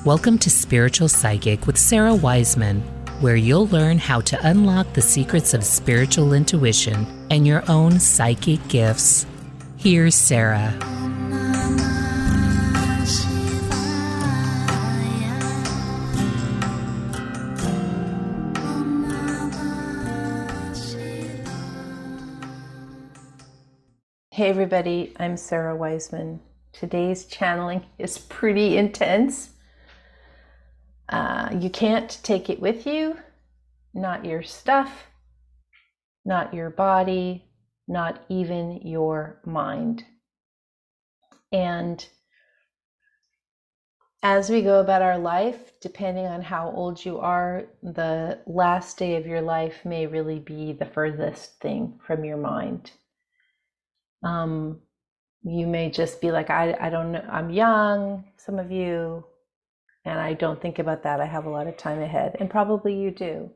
Welcome to Spiritual Psychic with Sarah Wiseman, where you'll learn how to unlock the secrets of spiritual intuition and your own psychic gifts. Here's Sarah. Hey everybody, I'm Sarah Wiseman. Today's channeling is pretty intense. You can't take it with you, not your stuff, not your body, not even your mind. And as we go about our life, depending on how old you are, the last day of your life may really be the furthest thing from your mind. You may just be like, I don't know, I'm young, some of you, and I don't think about that. I have a lot of time ahead, and probably you do.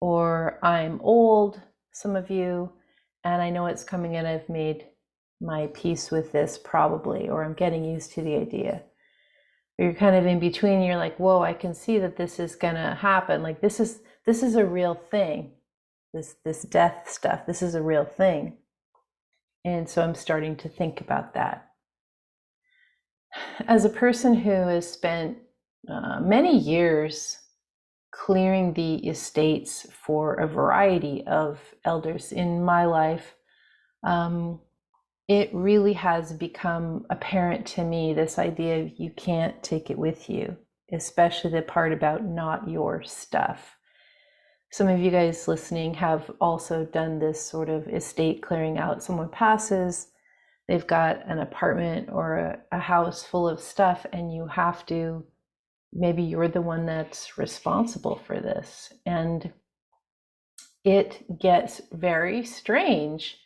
Or I'm old, some of you, and I know it's coming and I've made my peace with this probably, or I'm getting used to the idea. Or you're kind of in between, you're like, whoa, I can see that this is gonna happen. Like this is a real thing. This death stuff, this is a real thing. And so I'm starting to think about that. As a person who has spent many years clearing the estates for a variety of elders in my life, it really has become apparent to me, this idea of you can't take it with you, especially the part about not your stuff. Some of you guys listening have also done this sort of estate clearing out. Someone passes, they've got an apartment or a house full of stuff, and you have to, maybe you're the one that's responsible for this. And it gets very strange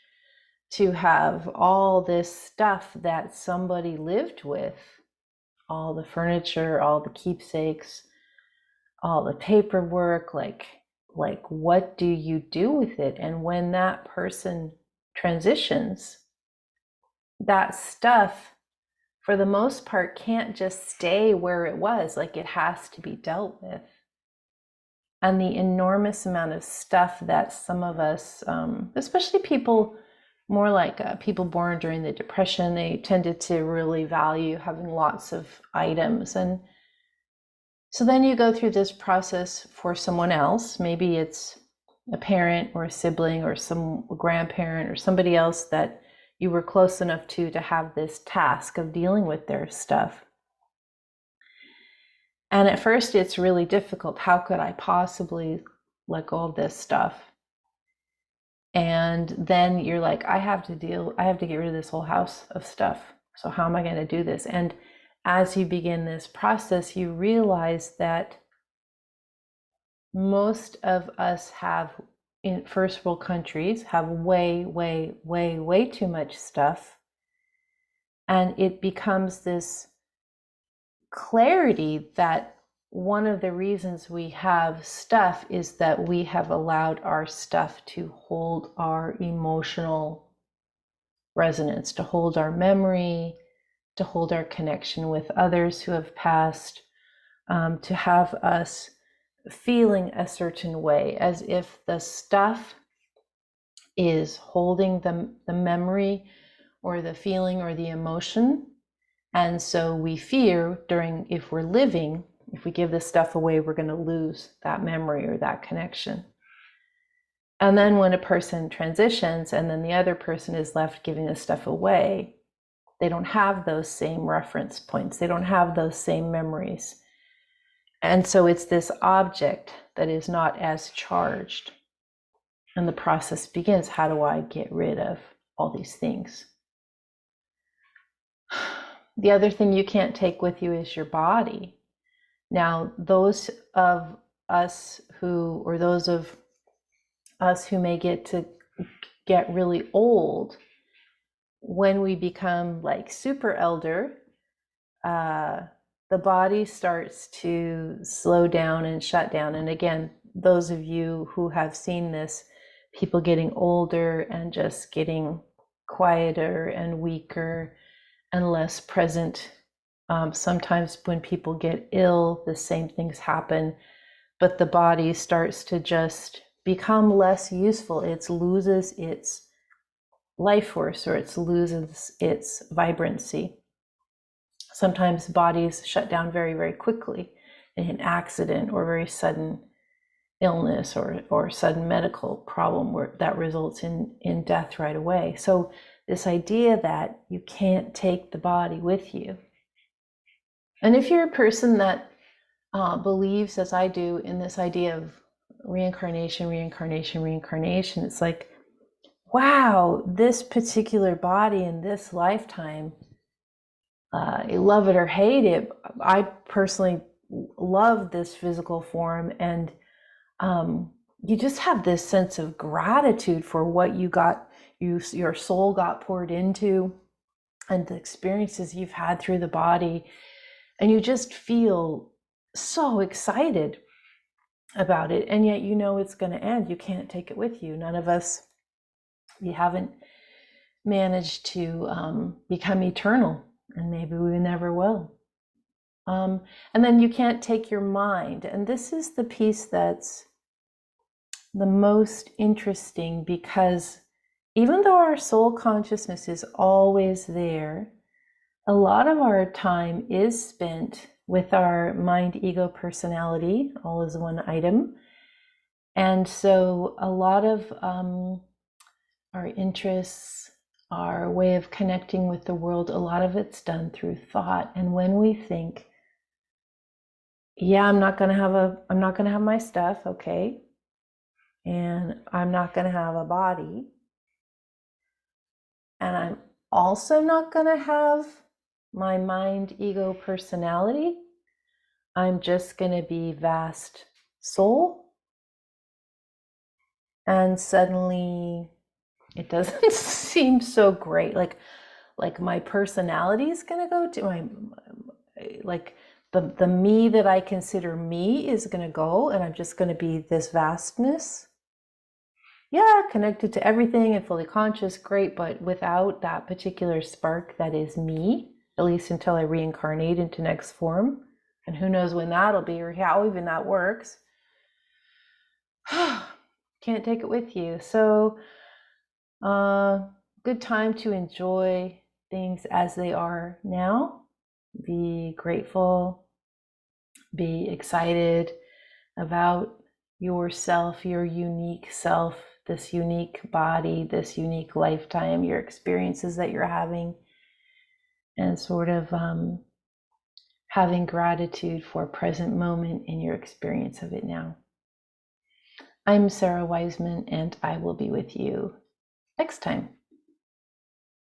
to have all this stuff that somebody lived with, all the furniture, all the keepsakes, all the paperwork, like what do you do with it? And when that person transitions, that stuff for the most part can't just stay where it was. Like it has to be dealt with. And the enormous amount of stuff that some of us, especially people more like people born during the Depression, they tended to really value having lots of items. And so then you go through this process for someone else. Maybe it's a parent or a sibling or some grandparent or somebody else that you were close enough to have this task of dealing with their stuff. And at first it's really difficult. How could I possibly let go of this stuff? And then you're like, I have to get rid of this whole house of stuff. So how am I going to do this? And as you begin this process, you realize that most of us have, in first world countries, have way too much stuff. And it becomes this clarity that one of the reasons we have stuff is that we have allowed our stuff to hold our emotional resonance, to hold our memory, to hold our connection with others who have passed, to have us feeling a certain way, as if the stuff is holding the memory or the feeling or the emotion. And so we fear if we're living, if we give this stuff away, we're going to lose that memory or that connection. And then when a person transitions and then the other person is left giving this stuff away, they don't have those same reference points. They don't have those same memories. And so it's this object that is not as charged. And the process begins. How do I get rid of all these things? The other thing you can't take with you is your body. Now, those of us who may get really old, when we become like super elder, the body starts to slow down and shut down. And again, those of you who have seen this, people getting older and just getting quieter and weaker and less present Sometimes when people get ill, the same things happen, but the body starts to just become less useful. It loses its life force, or it loses its vibrancy. Sometimes bodies shut down very, very quickly in an accident or very sudden illness or sudden medical problem that results in death right away. So this idea that you can't take the body with you. And if you're a person that believes, as I do, in this idea of reincarnation, it's like, wow, this particular body in this lifetime, you love it or hate it. I personally love this physical form, and you just have this sense of gratitude for what you got, your soul got poured into, and the experiences you've had through the body. And you just feel so excited about it. And yet, you know, it's going to end. You can't take it with you. None of us, we haven't managed to become eternal, and maybe we never will. And then you can't take your mind. And this is the piece that's the most interesting, because even though our soul consciousness is always there, a lot of our time is spent with our mind, ego, personality, all as one item. And so a lot of our interests, our way of connecting with the world, a lot of it's done through thought. And when we think, yeah, I'm not going to have my stuff, okay, and I'm not going to have a body, and I'm also not going to have my mind, ego, personality, I'm just going to be vast soul. And suddenly it doesn't seem so great. Like my personality is going to go to my, like the me that I consider me is going to go, and I'm just going to be this vastness. Yeah, connected to everything and fully conscious, great, but without that particular spark that is me, at least until I reincarnate into next form. And who knows when that'll be, or how even that works. Can't take it with you. So good time to enjoy things as they are now. Be grateful, be excited about yourself, your unique self, this unique body, this unique lifetime, your experiences that you're having, and sort of having gratitude for present moment in your experience of it now. I'm Sarah Wiseman, and I will be with you next time.